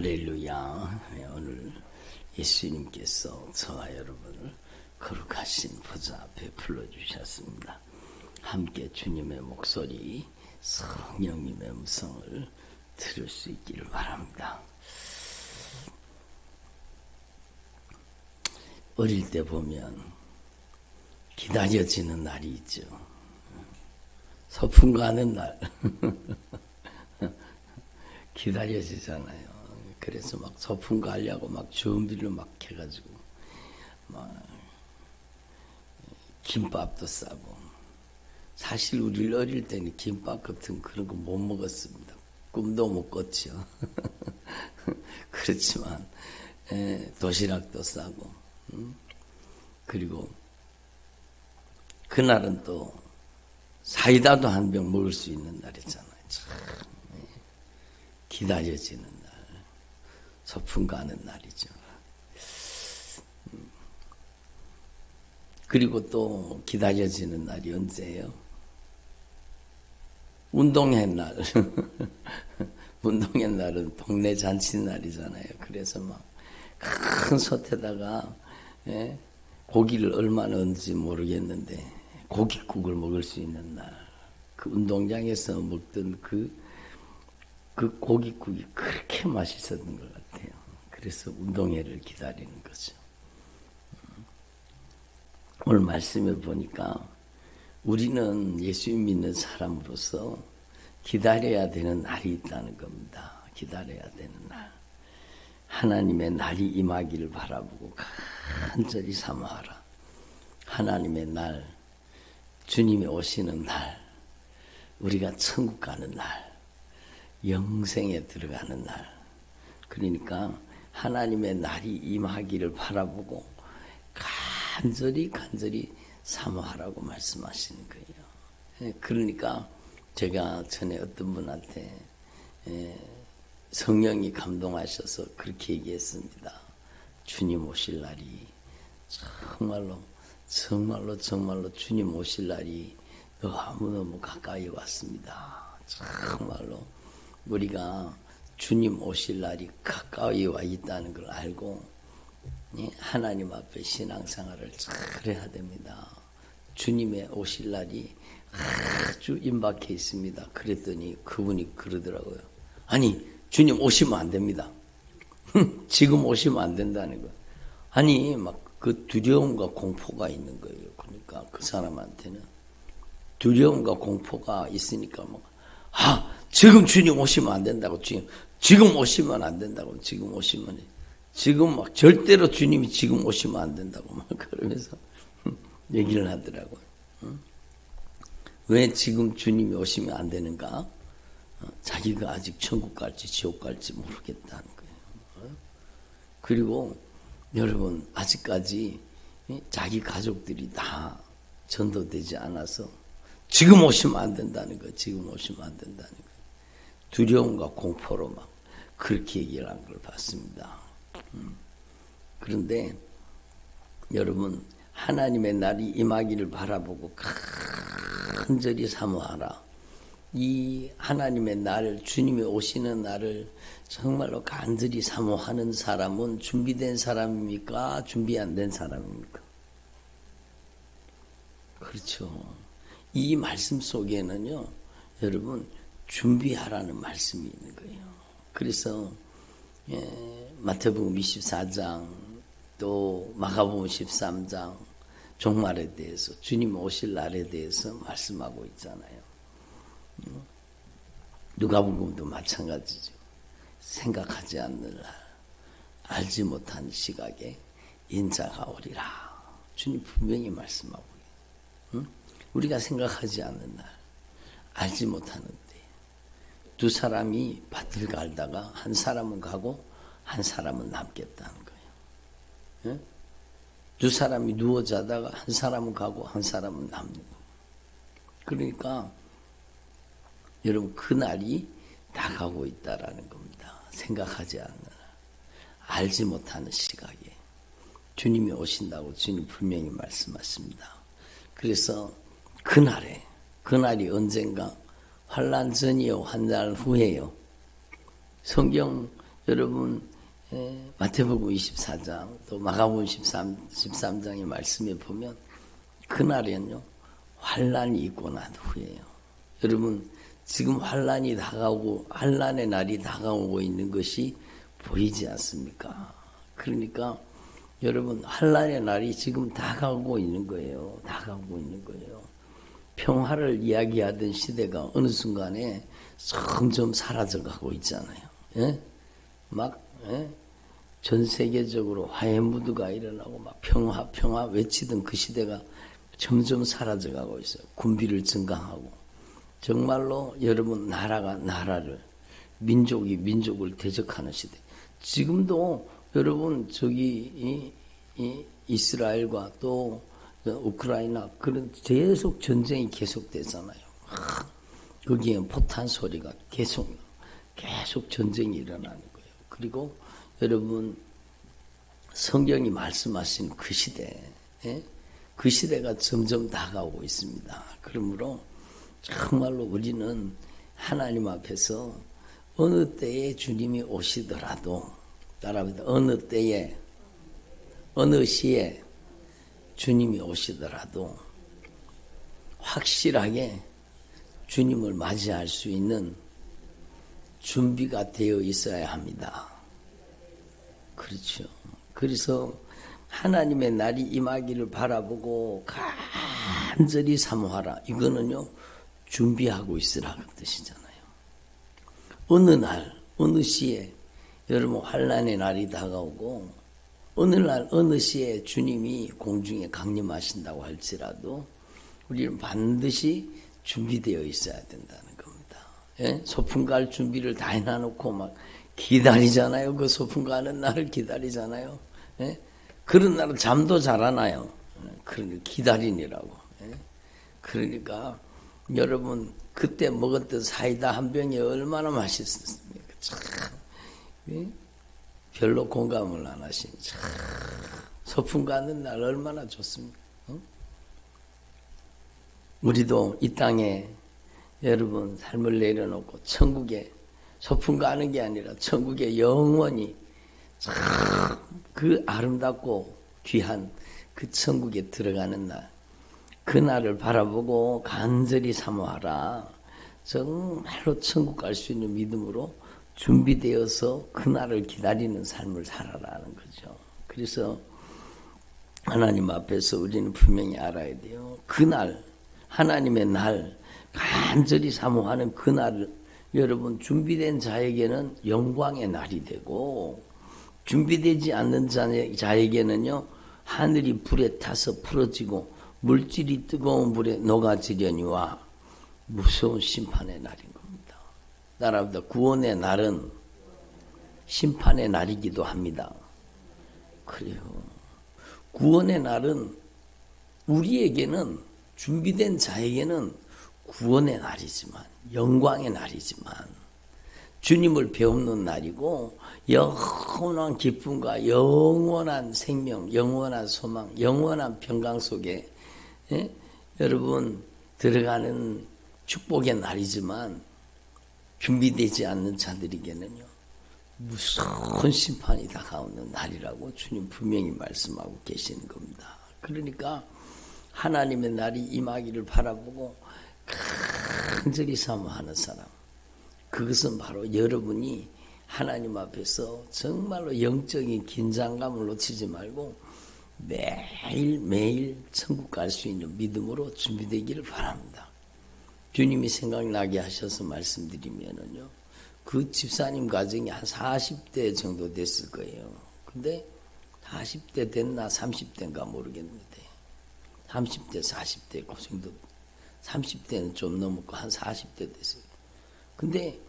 할렐루야. 오늘 예수님께서 저와 여러분을 거룩하신 보좌 앞에 불러주셨습니다. 함께 주님의 목소리, 성령님의 음성을 들을 수 있기를 바랍니다. 어릴 때 보면 기다려지는 날이 있죠. 소풍 가는 날 기다려지잖아요. 그래서 막 소풍 가려고 막 준비를 막 해가지고 막 김밥도 싸고, 사실 우리 어릴 때는 김밥 같은 그런 거 못 먹었습니다. 꿈도 못 꿨죠. 그렇지만 도시락도 싸고, 그리고 그날은 또 사이다도 한 병 먹을 수 있는 날이잖아요. 참 기다려지는 날, 소풍 가는 날이죠. 그리고 또 기다려지는 날이 언제예요? 운동회 날. 운동회 날은 동네 잔치날이잖아요. 그래서 막 큰 솥에다가 고기를 얼마나 넣는지 모르겠는데 고깃국을 먹을 수 있는 날, 그 운동장에서 먹던 그 고깃국이 그렇게 맛있었던 것 같아요. 그래서 운동회를 기다리는 거죠. 오늘 말씀을 보니까 우리는 예수 믿는 사람으로서 기다려야 되는 날이 있다는 겁니다. 기다려야 되는 날. 하나님의 날이 임하기를 바라보고 간절히 사모하라. 하나님의 날, 주님이 오시는 날, 우리가 천국 가는 날, 영생에 들어가는 날. 그러니까 하나님의 날이 임하기를 바라보고 간절히 사모하라고 말씀하시는 거예요. 그러니까 제가 전에 어떤 분한테 성령이 감동하셔서 그렇게 얘기했습니다. 주님 오실 날이 정말로 주님 오실 날이 너무너무 가까이 왔습니다. 정말로 우리가 주님 오실 날이 가까이 와 있다는 걸 알고 하나님 앞에 신앙생활을 잘 해야 됩니다. 주님의 오실 날이 아주 임박해 있습니다. 그랬더니 그분이 그러더라고요. 아니, 주님 오시면 안 됩니다. 지금 오시면 안 된다는 거예요. 아니, 막 그 두려움과 공포가 있는 거예요. 그러니까 그 사람한테는 두려움과 공포가 있으니까 지금 주님 오시면 안 된다고, 지금 오시면 안 된다고, 지금 막 절대로 주님이 지금 오시면 안 된다고 막 그러면서 얘기를 하더라고요. 왜 지금 주님이 오시면 안 되는가? 자기가 아직 천국 갈지 지옥 갈지 모르겠다는 거예요. 그리고 여러분, 아직까지 자기 가족들이 다 전도되지 않아서 지금 오시면 안 된다는 거예요. 지금 오시면 안 된다는 거예요. 두려움과 공포로 막 그렇게 얘기를 한 걸 봤습니다. 그런데 여러분, 하나님의 날이 임하기를 바라보고 간절히 사모하라. 이 하나님의 날, 주님이 오시는 날을 정말로 간절히 사모하는 사람은 준비된 사람입니까? 준비 안 된 사람입니까? 그렇죠. 이 말씀 속에는요, 여러분, 준비하라는 말씀이 있는 거예요. 그래서 마태복음 24장, 또 마가복음 13장, 종말에 대해서, 주님 오실 날에 대해서 말씀하고 있잖아요. 누가복음도 마찬가지죠. 생각하지 않는 날, 알지 못한 시각에 인자가 오리라. 주님 분명히 말씀하고 있어요. 우리가 생각하지 않는 날, 알지 못하는 때, 두 사람이 밭을 갈다가 한 사람은 가고 한 사람은 남겠다는 거예요. 두 사람이 누워 자다가 한 사람은 가고 한 사람은 남는 거예요. 그러니까 여러분, 그 날이 다가오고 있다라는 겁니다. 생각하지 않는 날, 알지 못하는 시각에 주님이 오신다고 주님 분명히 말씀하십니다. 그래서 그날이 언젠가 환난 전이요, 환난 후에요. 성경 여러분 마태복음 24장 또 마가복음 13장의 말씀에 보면 그날에는요 환난이 있고 난 후에요. 여러분 지금 환난이 다가오고 환난의 날이 다가오고 있는 것이 보이지 않습니까? 그러니까 여러분 환난의 날이 지금 다가오고 있는 거예요. 다가오고 있는 거예요. 평화를 이야기하던 시대가 어느 순간에 점점 사라져가고 있잖아요. 예? 전 세계적으로 화해 무드가 일어나고 막 평화 외치던 그 시대가 점점 사라져가고 있어요. 군비를 증강하고 정말로 여러분 나라가 나라를 민족이 민족을 대적하는 시대. 지금도 여러분 저기 이스라엘과 또 우크라이나 그런 계속 전쟁이 계속되잖아요. 거기에 포탄 소리가 계속 전쟁이 일어나는 거예요. 그리고 여러분 성경이 말씀하신 그 시대, 그 시대가 점점 다가오고 있습니다. 그러므로 정말로 우리는 하나님 앞에서 어느 때에 주님이 오시더라도 따라합니다. 어느 때에 어느 시에 주님이 오시더라도 확실하게 주님을 맞이할 수 있는 준비가 되어 있어야 합니다. 그렇죠. 그래서 하나님의 날이 임하기를 바라보고 간절히 사모하라. 이거는요 준비하고 있으라는 뜻이잖아요. 어느 날 어느 시에 여러분 환난의 날이 다가오고 어느 날 어느 시에 주님이 공중에 강림하신다고 할지라도 우리는 반드시 준비되어 있어야 된다는 겁니다. 예? 소풍 갈 준비를 다 해놔놓고 막 기다리잖아요. 그 소풍 가는 날을 기다리잖아요. 예? 그런 날은 잠도 잘 안 와요. 그러니까 기다리느라고. 예? 그러니까 여러분 그때 먹었던 사이다 한 병이 얼마나 맛있었습니까? 참 예? 별로 공감을 안 하시니 참 소풍 가는 날 얼마나 좋습니까? 우리도 이 땅에 여러분 삶을 내려놓고 천국에 소풍 가는 게 아니라 천국에 영원히 참 그 아름답고 귀한 그 천국에 들어가는 날, 그 날을 바라보고 간절히 사모하라. 정말로 천국 갈 수 있는 믿음으로 준비되어서 그 날을 기다리는 삶을 살아라는 거죠. 그래서 하나님 앞에서 우리는 분명히 알아야 돼요. 그 날, 하나님의 날, 간절히 사모하는 그 날을 여러분 준비된 자에게는 영광의 날이 되고 준비되지 않는 자에게는요 하늘이 불에 타서 풀어지고 물질이 뜨거운 물에 녹아지려니와 무서운 심판의 날인 겁니다. 따라합니다. 구원의 날은 심판의 날이기도 합니다. 그래요. 구원의 날은 우리에게는 준비된 자에게는 구원의 날이지만 영광의 날이지만 주님을 배우는 날이고 영원한 기쁨과 영원한 생명, 영원한 소망, 영원한 평강 속에 여러분 들어가는 축복의 날이지만 준비되지 않는 자들에게는요 무서운 심판이 다가오는 날이라고 주님 분명히 말씀하고 계시는 겁니다. 그러니까 하나님의 날이 임하기를 바라보고 간절히 사모하는 사람, 그것은 바로 여러분이 하나님 앞에서 정말로 영적인 긴장감을 놓치지 말고 매일매일 천국 갈 수 있는 믿음으로 준비되기를 바랍니다. 주님이 생각나게 하셔서 말씀드리면은요, 그 집사님 가정이 한 40대 정도 됐을 거예요. 근데 40대 됐나 30대인가 모르겠는데 30대 40대 그 정도, 30대는 좀 넘었고 한 40대 됐어요. 근데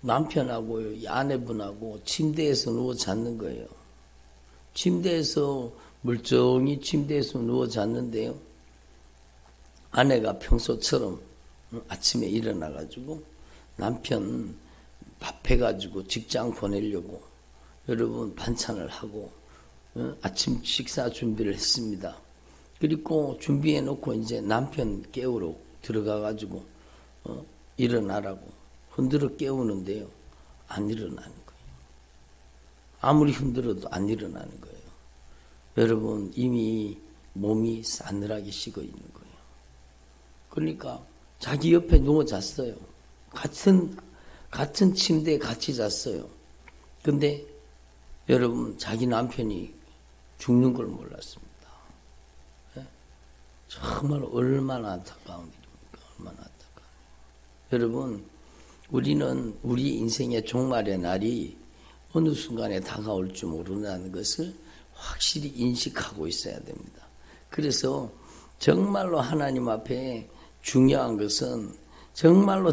남편하고 아내분하고 침대에서 누워 잤는 거예요. 침대에서 멀쩡히 침대에서 누워 잤는데요. 아내가 평소처럼 아침에 일어나가지고 남편 밥 해가지고 직장 보내려고 여러분 반찬을 하고 아침 식사 준비를 했습니다. 그리고 준비해놓고 이제 남편 깨우러 들어가가지고 일어나라고 흔들어 깨우는데요. 안 일어나는 거예요. 아무리 흔들어도 안 일어나는 거예요. 여러분 이미 몸이 싸늘하게 식어 있는 거예요. 그러니까 자기 옆에 누워 잤어요. 같은 침대에 같이 잤어요. 근데 여러분 자기 남편이 죽는 걸 몰랐습니다. 예? 정말 얼마나 안타까운 일입니까? 얼마나 안타까워요. 여러분 우리는 우리 인생의 종말의 날이 어느 순간에 다가올 줄 모른다는 것을 확실히 인식하고 있어야 됩니다. 그래서 정말로 하나님 앞에 중요한 것은 정말로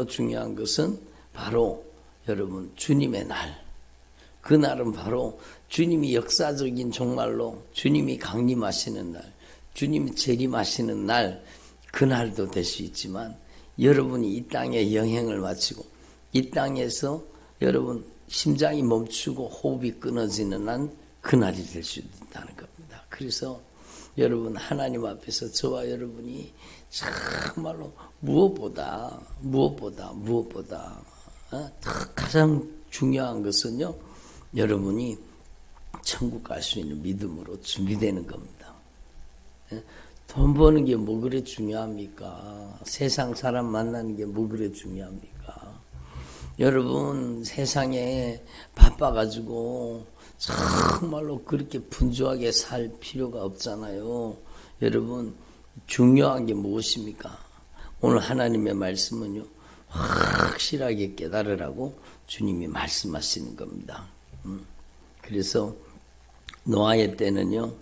중요한 것은 바로 여러분 주님의 날. 그날은 바로 주님이 역사적인 정말로 주님이 강림하시는 날, 주님이 재림하시는 날, 그날도 될 수 있지만 여러분이 이 땅에 영행을 마치고 이 땅에서 여러분 심장이 멈추고 호흡이 끊어지는 한 그날이 될 수 있다는 겁니다. 그래서 여러분 하나님 앞에서 저와 여러분이 정말로 무엇보다 가장 중요한 것은요, 여러분이 천국 갈 수 있는 믿음으로 준비되는 겁니다. 돈 버는 게 뭐 그래 중요합니까? 세상 사람 만나는 게 뭐 그래 중요합니까? 여러분 세상에 바빠가지고 정말로 그렇게 분주하게 살 필요가 없잖아요. 여러분 중요한 게 무엇입니까? 오늘 하나님의 말씀은요, 확실하게 깨달으라고 주님이 말씀하시는 겁니다. 그래서 노아의 때는요,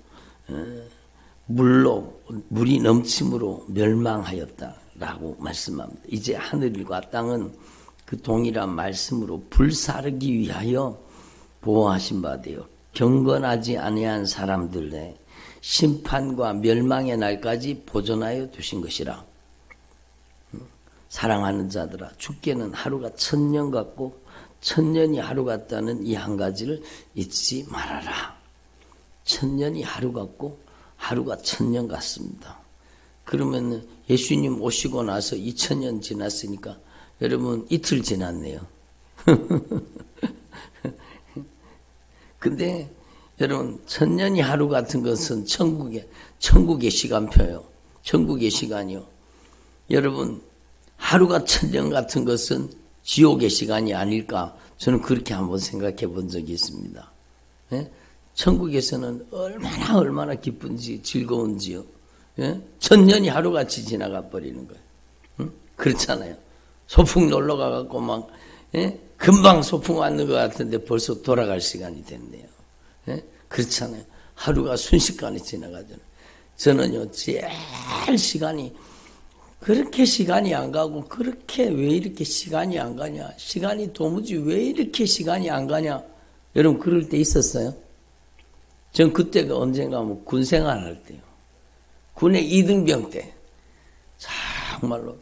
물이 넘침으로 멸망하였다라고 말씀합니다. 이제 하늘과 땅은 그 동일한 말씀으로 불사르기 위하여 보호하신 바 되어 경건하지 아니한 사람들의 심판과 멸망의 날까지 보존하여 두신 것이라. 사랑하는 자들아, 주께는 하루가 1000년 같고 1000년이 하루 같다는 이 한 가지를 잊지 말아라. 1000년이 하루 같고 하루가 1000년 같습니다. 그러면 예수님 오시고 나서 2000년 지났으니까 여러분 이틀 지났네요. 근데 여러분 1000년이 하루 같은 것은 천국의 시간표요. 천국의 시간이요. 여러분 하루가 1000년 같은 것은 지옥의 시간이 아닐까, 저는 그렇게 한번 생각해 본 적이 있습니다. 예? 천국에서는 얼마나 기쁜지 즐거운지요. 예? 1000년이 하루같이 지나가 버리는 거예요. 응? 그렇잖아요. 소풍 놀러 가갖고 막 금방 소풍 왔는 것 같은데 벌써 돌아갈 시간이 됐네요. 예? 그렇잖아요. 하루가 순식간에 지나가잖아요. 저는요 제일 그렇게 시간이 안 가고, 그렇게 왜 이렇게 시간이 안 가냐, 시간이 도무지 왜 이렇게 시간이 안 가냐, 여러분 그럴 때 있었어요? 전 그때가 언젠가 군 생활할 때요. 군의 2등병 때 정말로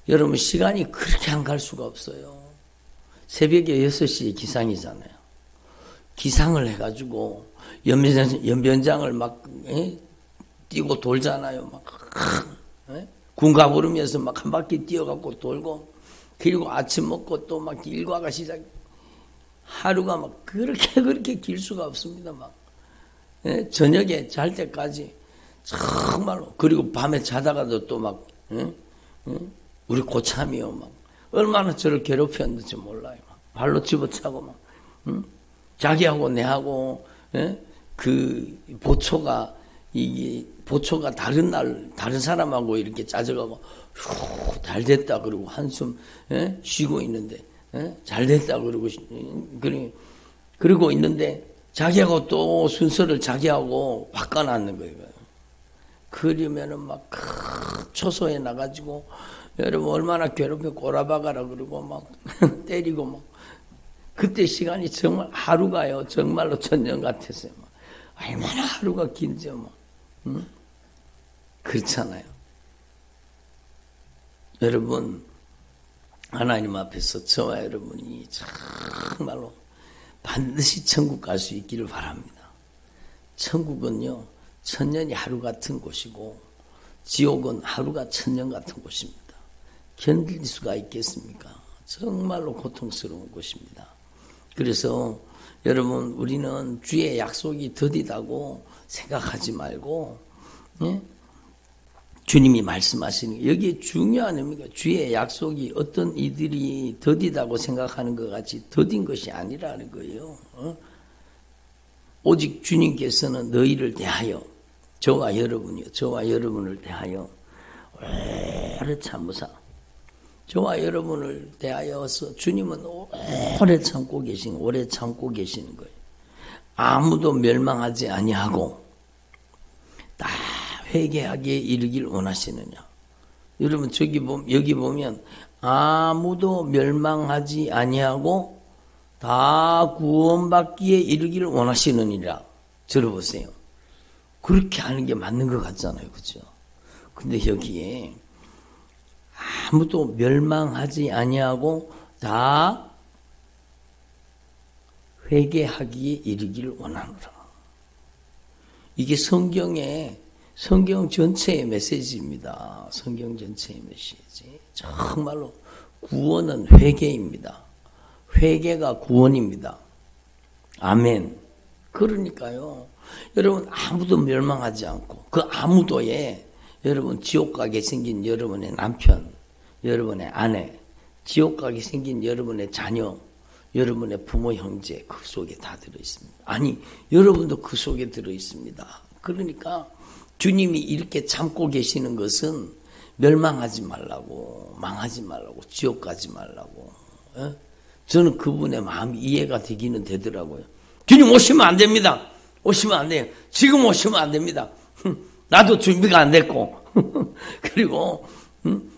여러분 시간이 그렇게 안 갈 수가 없어요. 새벽에 6시에 기상이잖아요. 기상을 해가지고 연변장을 막 뛰고 돌잖아요. 막 군 가부르면서 막 한 바퀴 뛰어갖고 돌고, 그리고 아침 먹고 또 막 일과가 시작. 하루가 막 그렇게 길 수가 없습니다. 막 저녁에 잘 때까지 정말로. 그리고 밤에 자다가도 또 막 우리 고참이요 막 얼마나 저를 괴롭혔는지 몰라요. 막 발로 집어차고 막 자기하고 내하고 그 보초가 다른 사람하고 이렇게 짜져가고 잘 됐다 그러고 한숨 쉬고 있는데, 잘 됐다 그러고 있는데 자기하고 또 순서를 자기하고 바꿔놨는 거예요. 그러면은 막 초소에 나가지고 여러분 얼마나 괴롭혀 꼬라박아라 그러고 막 때리고 막. 그때 시간이 정말 하루가요 정말로 1000년 같았어요. 막. 얼마나 하루가 긴지요 막. 응? 그렇잖아요. 여러분 하나님 앞에서 저와 여러분이 정말로 반드시 천국 갈 수 있기를 바랍니다. 천국은요 1000년이 하루 같은 곳이고 지옥은 하루가 1000년 같은 곳입니다. 견딜 수가 있겠습니까? 정말로 고통스러운 곳입니다. 그래서 여러분, 우리는 주의 약속이 더디다고 생각하지 말고, 예? 주님이 말씀하시는 게 여기에 중요한 의미가 주의 약속이 어떤 이들이 더디다고 생각하는 것 같이 더딘 것이 아니라는 거예요. 오직 주님께서는 너희를 대하여 저와 여러분을 대하여 오래 참으사 저와 여러분을 대하여서 주님은 오래 참고 계시는 거예요. 아무도 멸망하지 아니하고 다 회개하기에 이르길 원하시느냐. 여러분 여기 보면 아무도 멸망하지 아니하고 다 구원받기에 이르기를 원하시느니라. 들어보세요. 그렇게 하는 게 맞는 것 같잖아요. 그죠? 근데 여기에 아무도 멸망하지 아니하고 다 회개하기에 이르기를 원하노라. 이게 성경 전체의 메시지입니다. 성경 전체의 메시지. 정말로 구원은 회개입니다. 회개가 구원입니다. 아멘. 그러니까요. 여러분 아무도 멸망하지 않고 그 아무도에 여러분 지옥 가게 생긴 여러분의 남편, 여러분의 아내, 지옥 가게 생긴 여러분의 자녀, 여러분의 부모 형제 그 속에 다 들어있습니다. 아니 여러분도 그 속에 들어있습니다. 그러니까 주님이 이렇게 참고 계시는 것은 멸망하지 말라고, 망하지 말라고, 지옥 가지 말라고. 예? 저는 그분의 마음이 이해가 되기는 되더라고요. 주님 오시면 안 됩니다. 오시면 안 돼요. 지금 오시면 안 됩니다. 나도 준비가 안 됐고 그리고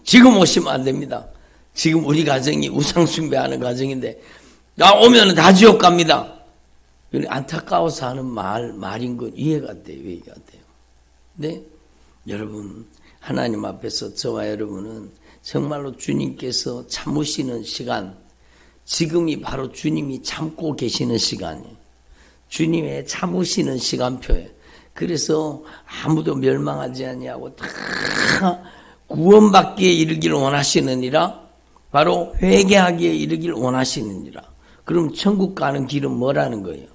지금 오시면 안 됩니다. 지금 우리 가정이 우상 숭배하는 가정인데 나 오면 다 지옥 갑니다. 안타까워서 하는 말인 건 이해가 돼요. 네? 여러분 하나님 앞에서 저와 여러분은 정말로 주님께서 참으시는 시간, 지금이 바로 주님이 참고 계시는 시간이에요. 주님의 참으시는 시간표예요. 그래서 아무도 멸망하지 아니하고 다 구원받기에 이르기를 원하시느니라. 바로 회개하기에 이르기를 원하시느니라. 그럼 천국 가는 길은 뭐라는 거예요?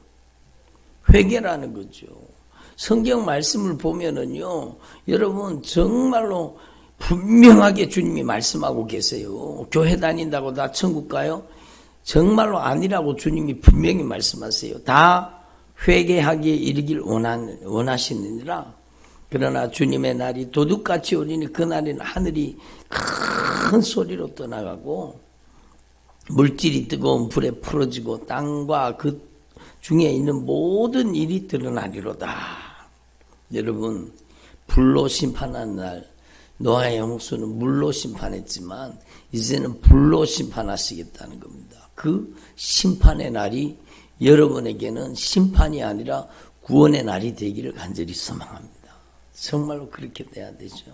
회개라는 거죠. 성경 말씀을 보면은요, 여러분 정말로 분명하게 주님이 말씀하고 계세요. 교회 다닌다고 다 천국 가요? 정말로 아니라고 주님이 분명히 말씀하세요. 다 회개하기에 이르길 원하시느니라. 그러나 주님의 날이 도둑같이 오리니 그날에는 하늘이 큰 소리로 떠나가고 물질이 뜨거운 불에 풀어지고 땅과 그 중에 있는 모든 일이 드러나리로다. 여러분 불로 심판하는 날, 노아의 홍수는 물로 심판했지만 이제는 불로 심판하시겠다는 겁니다. 그 심판의 날이 여러분에게는 심판이 아니라 구원의 날이 되기를 간절히 소망합니다. 정말로 그렇게 돼야 되죠.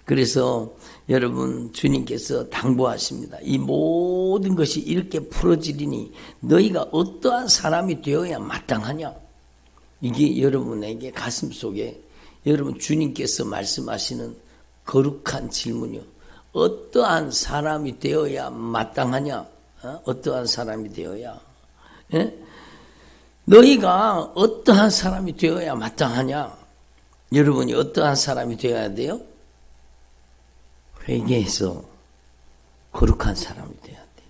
그래서 여러분 주님께서 당부하십니다. 이 모든 것이 이렇게 풀어지리니 너희가 어떠한 사람이 되어야 마땅하냐. 이게 여러분에게 가슴속에 여러분 주님께서 말씀하시는 거룩한 질문이요. 어떠한 사람이 되어야 마땅하냐. 어떠한 사람이 되어야. 예? 너희가 어떠한 사람이 되어야 마땅하냐? 여러분이 어떠한 사람이 되어야 돼요? 회개해서 거룩한 사람이 되어야 돼요.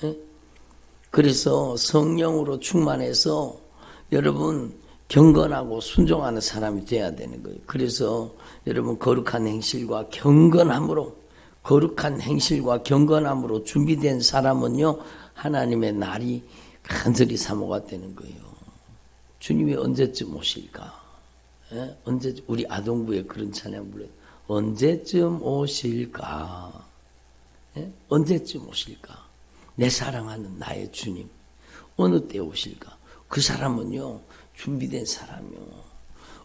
예? 그래서 성령으로 충만해서 여러분 경건하고 순종하는 사람이 되어야 되는 거예요. 그래서 여러분 거룩한 행실과 경건함으로 준비된 사람은요 하나님의 날이 간절히 사모가 되는 거예요. 주님이 언제쯤 오실까? 예? 우리 아동부에 그런 찬양 불러요. 언제쯤 오실까? 예? 언제쯤 오실까? 내 사랑하는 나의 주님 어느 때 오실까? 그 사람은요 준비된 사람이요.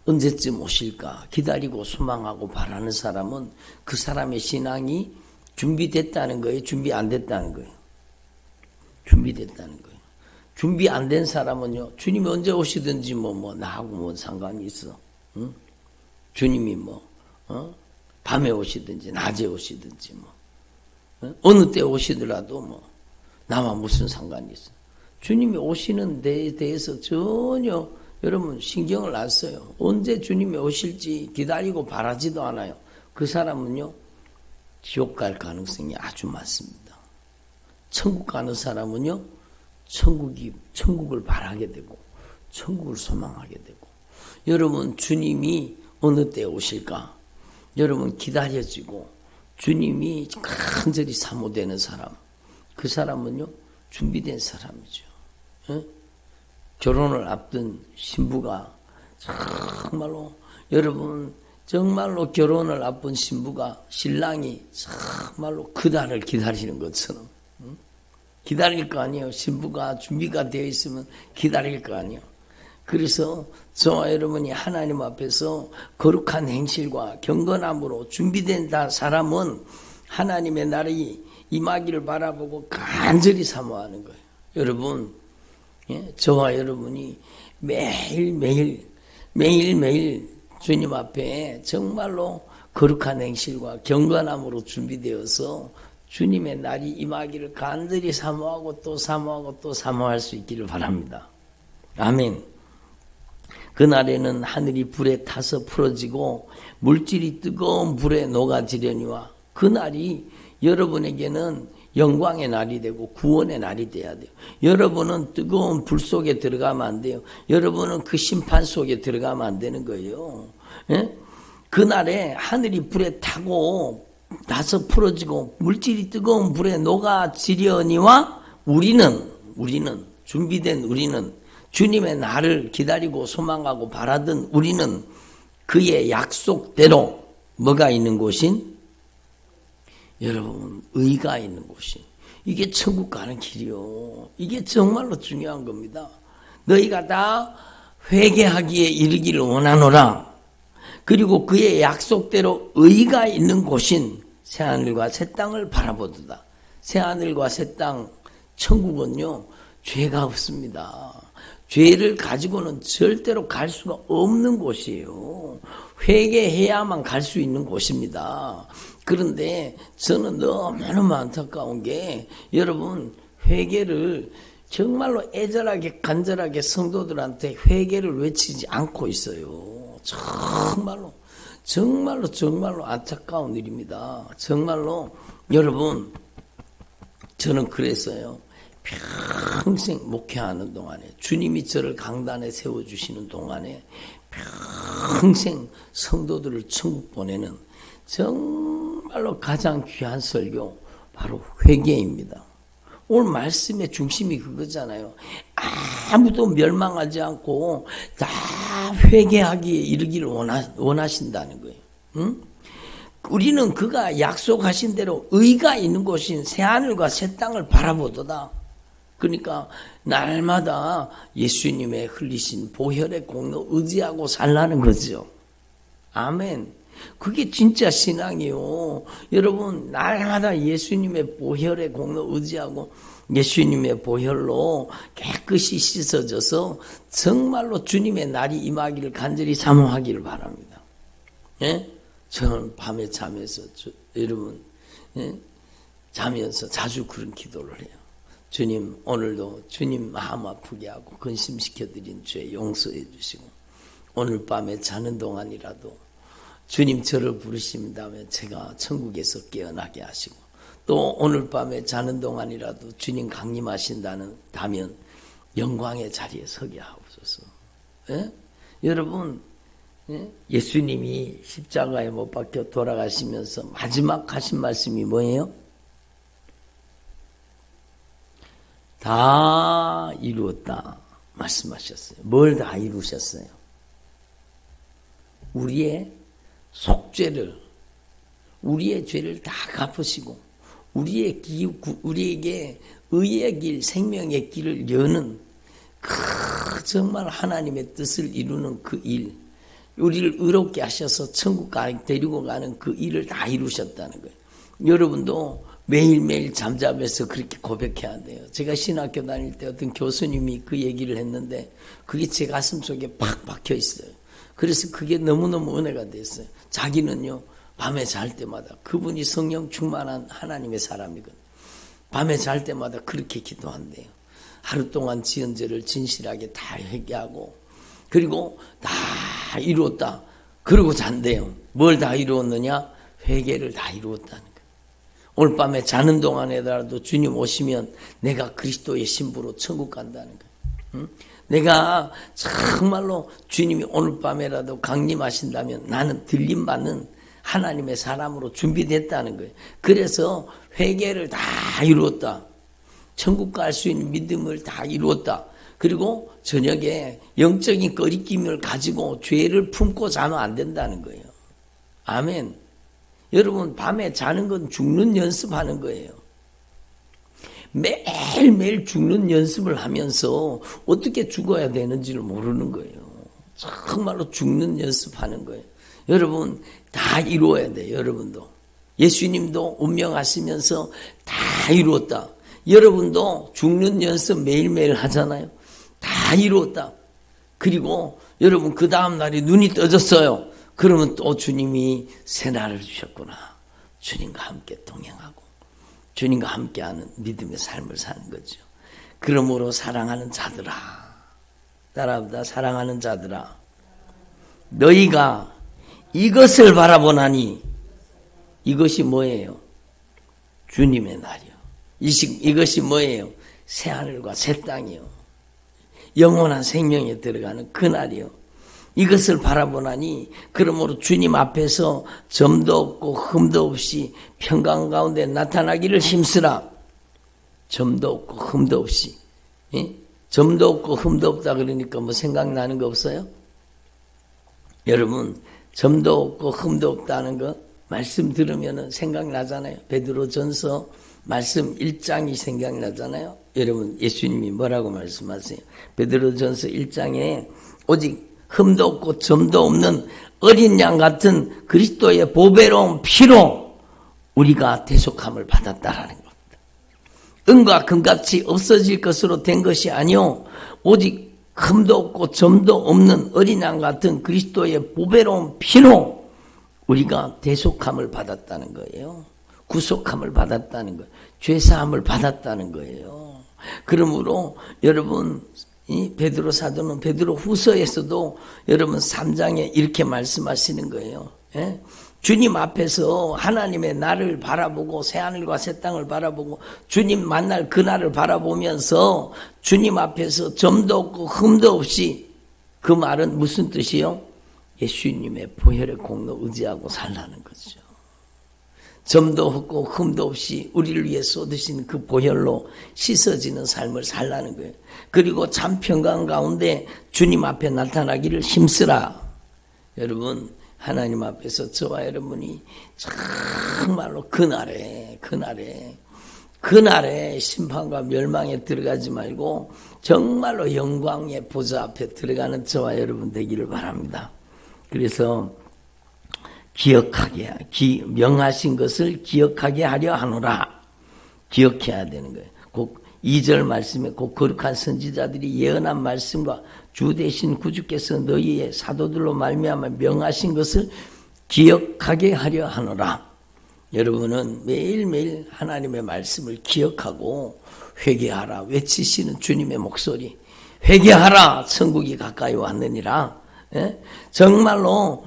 언제쯤 오실까? 기다리고 소망하고 바라는 사람은 그 사람의 신앙이 준비됐다는 거예요? 준비 안 됐다는 거예요? 준비됐다는 거예요. 준비 안 된 사람은요, 주님이 언제 오시든지 나하고 뭔 상관이 있어. 응? 주님이 밤에 오시든지, 낮에 오시든지, 어느 때 오시더라도 나와 무슨 상관이 있어. 주님이 오시는 데에 대해서 전혀 여러분 신경을 안 써요. 언제 주님이 오실지 기다리고 바라지도 않아요. 그 사람은요, 지옥 갈 가능성이 아주 많습니다. 천국 가는 사람은요, 천국을 바라게 되고, 천국을 소망하게 되고, 여러분, 주님이 어느 때 오실까? 여러분, 기다려지고, 주님이 간절히 사모되는 사람, 그 사람은요, 준비된 사람이죠. 에? 결혼을 앞둔 신부가 정말로, 여러분, 정말로 결혼을 앞둔 신부가, 신랑이 정말로 그날을 기다리는 것처럼, 기다릴 거 아니에요. 신부가 준비가 되어 있으면 기다릴 거 아니에요. 그래서 저와 여러분이 하나님 앞에서 거룩한 행실과 경건함으로 준비된 사람은 하나님의 날이 임하기를 바라보고 간절히 사모하는 거예요. 여러분, 저와 여러분이 매일매일 주님 앞에 정말로 거룩한 행실과 경건함으로 준비되어서 주님의 날이 임하기를 간절히 사모하고 또 사모하고 또 사모할 수 있기를 바랍니다. 아멘. 그날에는 하늘이 불에 타서 풀어지고 물질이 뜨거운 불에 녹아지려니와 그날이 여러분에게는 영광의 날이 되고 구원의 날이 돼야 돼요. 여러분은 뜨거운 불 속에 들어가면 안 돼요. 여러분은 그 심판 속에 들어가면 안 되는 거예요. 예? 그날에 하늘이 불에 타고 나서 풀어지고 물질이 뜨거운 불에 녹아지려니와 우리는 준비된 우리는 주님의 날을 기다리고 소망하고 바라던 우리는 그의 약속대로 뭐가 있는 곳인? 여러분, 의가 있는 곳인. 이게 천국 가는 길이요. 이게 정말로 중요한 겁니다. 너희가 다 회개하기에 이르기를 원하노라. 그리고 그의 약속대로 의가 있는 곳인 새하늘과 새 땅을 바라보도다. 새하늘과 새 땅, 천국은요, 죄가 없습니다. 죄를 가지고는 절대로 갈 수가 없는 곳이에요. 회개해야만 갈 수 있는 곳입니다. 그런데 저는 너무너무 안타까운 게 여러분 회개를 정말로 애절하게 간절하게 성도들한테 회개를 외치지 않고 있어요. 정말로 안타까운 일입니다. 정말로 여러분 저는 그랬어요. 평생 목회하는 동안에 주님이 저를 강단에 세워주시는 동안에 평생 성도들을 천국 보내는 정말로 가장 귀한 설교 바로 회개입니다. 오늘 말씀의 중심이 그거잖아요. 아무도 멸망하지 않고 다 회개하기에 이르기를 원하신다는 거예요. 응? 우리는 그가 약속하신 대로 의가 있는 곳인 새하늘과 새 땅을 바라보도다. 그러니까 날마다 예수님의 흘리신 보혈의 공로 의지하고 살라는 거죠. 아멘. 그게 진짜 신앙이요. 여러분 날마다 예수님의 보혈의 공로 의지하고 예수님의 보혈로 깨끗이 씻어져서 정말로 주님의 날이 임하기를 간절히 사모하기를 바랍니다. 예? 저는 밤에 자면서 여러분 자면서 자주 그런 기도를 해요. 주님 오늘도 주님 마음 아프게 하고 근심시켜드린 죄 용서해 주시고 오늘 밤에 자는 동안이라도 주님 저를 부르신 다음에 제가 천국에서 깨어나게 하시고 또 오늘 밤에 자는 동안이라도 주님 강림하신다면 영광의 자리에 서게 하옵소서. 예? 여러분 예수님이 십자가에 못 박혀 돌아가시면서 마지막 하신 말씀이 뭐예요? 다 이루었다 말씀하셨어요. 뭘 다 이루셨어요? 우리의 속죄를, 우리의 죄를 다 갚으시고 우리에게 의의 길, 생명의 길을 여는 그 정말 하나님의 뜻을 이루는 그 일, 우리를 의롭게 하셔서 천국 데리고 가는 그 일을 다 이루셨다는 거예요. 여러분도 매일매일 잠잠해서 그렇게 고백해야 돼요. 제가 신학교 다닐 때 어떤 교수님이 그 얘기를 했는데 그게 제 가슴 속에 팍 박혀 있어요. 그래서 그게 너무너무 은혜가 됐어요. 자기는요 밤에 잘 때마다 그분이 성령 충만한 하나님의 사람이거든요. 밤에 잘 때마다 그렇게 기도한대요. 하루 동안 지은 죄를 진실하게 다 회개하고 그리고 다 이루었다. 그러고 잔대요. 뭘 다 이루었느냐? 회개를 다 이루었다는 거예요. 오늘 밤에 자는 동안에라도 주님 오시면 내가 그리스도의 신부로 천국 간다는 거예요. 내가 정말로 주님이 오늘 밤에라도 강림하신다면 나는 들림받는 하나님의 사람으로 준비됐다는 거예요. 그래서 회개를 다 이루었다. 천국 갈 수 있는 믿음을 다 이루었다. 그리고 저녁에 영적인 거리낌을 가지고 죄를 품고 자면 안 된다는 거예요. 아멘. 여러분 밤에 자는 건 죽는 연습하는 거예요. 매일매일 죽는 연습을 하면서 어떻게 죽어야 되는지를 모르는 거예요. 정말로 죽는 연습하는 거예요. 여러분 다 이루어야 돼요. 여러분도. 예수님도 운명하시면서 다 이루었다. 여러분도 죽는 연습 매일매일 하잖아요. 다 이루었다. 그리고 여러분 그 다음 날에 눈이 떠졌어요. 그러면 또 주님이 새날을 주셨구나. 주님과 함께 동행하고 주님과 함께하는 믿음의 삶을 사는 거죠. 그러므로 사랑하는 자들아, 따라합니다. 사랑하는 자들아, 너희가 이것을 바라보나니, 이것이 뭐예요? 주님의 날이요. 이것이 뭐예요? 새하늘과 새 땅이요. 영원한 생명에 들어가는 그 날이요. 이것을 바라보나니 그러므로 주님 앞에서 점도 없고 흠도 없이 평강 가운데 나타나기를 힘쓰라. 점도 없고 흠도 없이. 예? 점도 없고 흠도 없다 그러니까 뭐 생각나는 거 없어요? 여러분 점도 없고 흠도 없다는 거 말씀 들으면 생각나잖아요. 베드로전서 말씀 1장이 생각나잖아요. 여러분 예수님이 뭐라고 말씀하세요? 베드로전서 1장에 오직 흠도 없고 점도 없는 어린 양 같은 그리스도의 보배로운 피로 우리가 대속함을 받았다라는 겁니다. 은과 금같이 없어질 것으로 된 것이 아니요 오직 흠도 없고 점도 없는 어린 양 같은 그리스도의 보배로운 피로 우리가 대속함을 받았다는 거예요. 구속함을 받았다는 거예요. 죄사함을 받았다는 거예요. 그러므로 여러분 이 베드로 사도는 베드로 후서에서도 여러분 3장에 이렇게 말씀하시는 거예요. 예? 주님 앞에서 하나님의 날을 바라보고 새하늘과 새 땅을 바라보고 주님 만날 그날을 바라보면서 주님 앞에서 점도 없고 흠도 없이, 그 말은 무슨 뜻이요? 예수님의 보혈의 공로 의지하고 살라는 거죠. 점도 없고 흠도 없이 우리를 위해 쏟으신 그 보혈로 씻어지는 삶을 살라는 거예요. 그리고 참 평강 가운데 주님 앞에 나타나기를 힘쓰라. 여러분 하나님 앞에서 저와 여러분이 정말로 그날에 심판과 멸망에 들어가지 말고 정말로 영광의 보좌 앞에 들어가는 저와 여러분 되기를 바랍니다. 그래서 명하신 것을 기억하게 하려 하노라. 기억해야 되는 거예요. 곧 2절 말씀에 곧 거룩한 선지자들이 예언한 말씀과 주 대신 구주께서 너희의 사도들로 말미암아 명하신 것을 기억하게 하려 하노라. 여러분은 매일매일 하나님의 말씀을 기억하고 회개하라 외치시는 주님의 목소리, 회개하라 천국이 가까이 왔느니라. 예? 정말로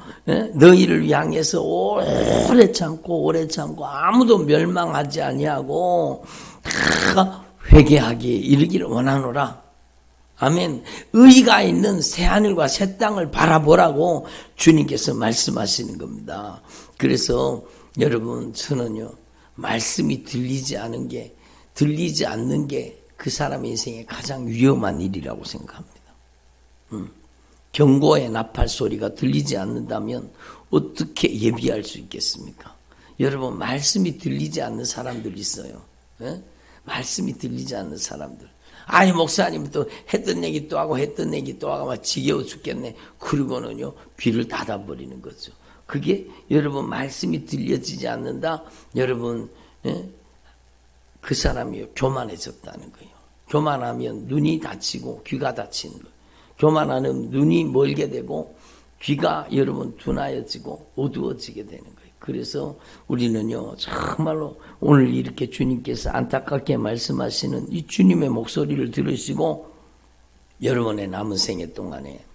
너희를 향해서 오래 참고 아무도 멸망하지 아니하고 다 회개하기에 이르기를 원하노라. 아멘. 의가 있는 새하늘과 새 땅을 바라보라고 주님께서 말씀하시는 겁니다. 그래서 여러분 저는요 말씀이 들리지 않는 게 그 사람의 인생에 가장 위험한 일이라고 생각합니다. 경고의 나팔 소리가 들리지 않는다면 어떻게 예비할 수 있겠습니까? 여러분 말씀이 들리지 않는 사람들 있어요. 예? 말씀이 들리지 않는 사람들. 아니 목사님 또 했던 얘기 또 하고 막 지겨워 죽겠네. 그러고는요 귀를 닫아버리는 거죠. 그게 여러분 말씀이 들려지지 않는다. 여러분 그 사람이 교만해졌다는 거예요. 교만하면 눈이 다치고 귀가 다치는 거예요. 교만하면 눈이 멀게 되고 귀가 여러분 둔하여지고 어두워지게 되는 거예요. 그래서 우리는요, 정말로 오늘 이렇게 주님께서 안타깝게 말씀하시는 이 주님의 목소리를 들으시고 여러분의 남은 생애 동안에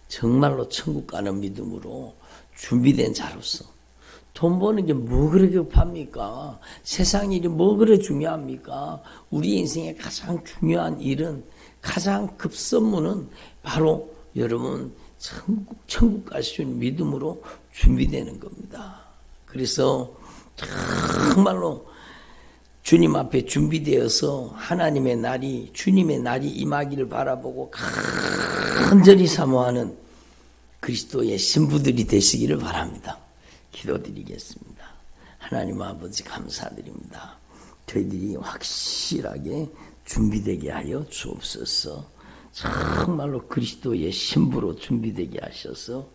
정말로 천국 가는 믿음으로 준비된 자로서 돈 버는 게 뭐 그렇게 급합니까? 세상 일이 뭐 그래 중요합니까? 우리 인생의 가장 중요한 일은, 가장 급선무는 바로 여러분 천국 갈 수 있는 믿음으로 준비되는 겁니다. 그래서 정말로 주님 앞에 준비되어서 하나님의 날이, 주님의 날이 임하기를 바라보고 간절히 사모하는 그리스도의 신부들이 되시기를 바랍니다. 기도드리겠습니다. 하나님 아버지 감사드립니다. 저희들이 확실하게 준비되게 하여 주옵소서. 정말로 그리스도의 신부로 준비되게 하셔서